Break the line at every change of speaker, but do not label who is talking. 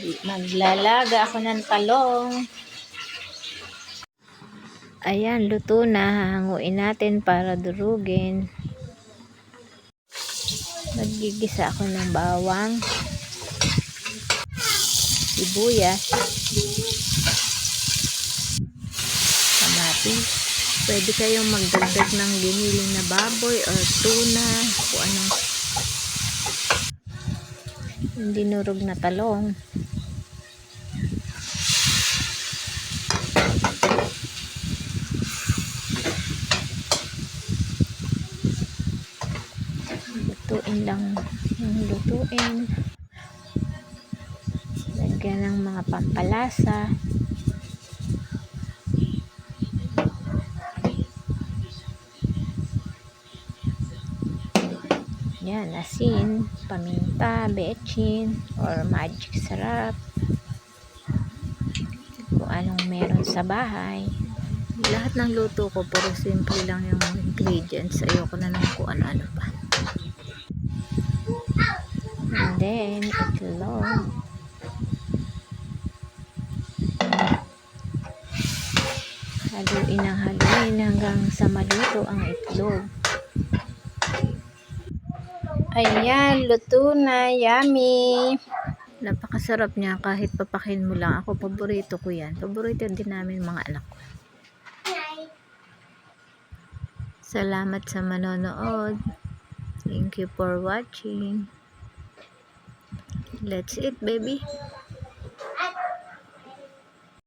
Maglalaga ako ng talong. Ayan, luto na. Hahanguin natin para durugin. Magigisa ako ng bawang, sibuyas, kamatis. Pwede kayong magdagdag ng giniling na baboy or tuna, kung anong dinurog na talong. Lutuin lang ng lutuin. Lagyan ng mga pampalasa. Yan, asin, paminta, bechin, or magic sarap. Kung anong meron sa bahay. Lahat ng luto ko, puro simple lang yung ingredients. Ayoko na lang kung ano-ano pa. And then, itlog. Haluin ng haluin hanggang sa maluto ang itlog. Ayan, luto na. Yummy! Napakasarap niya kahit papakin mo lang. Ako, paborito ko yan. Paborito din namin mga anak ko. Salamat sa manonood. Thank you for watching. Let's eat, baby.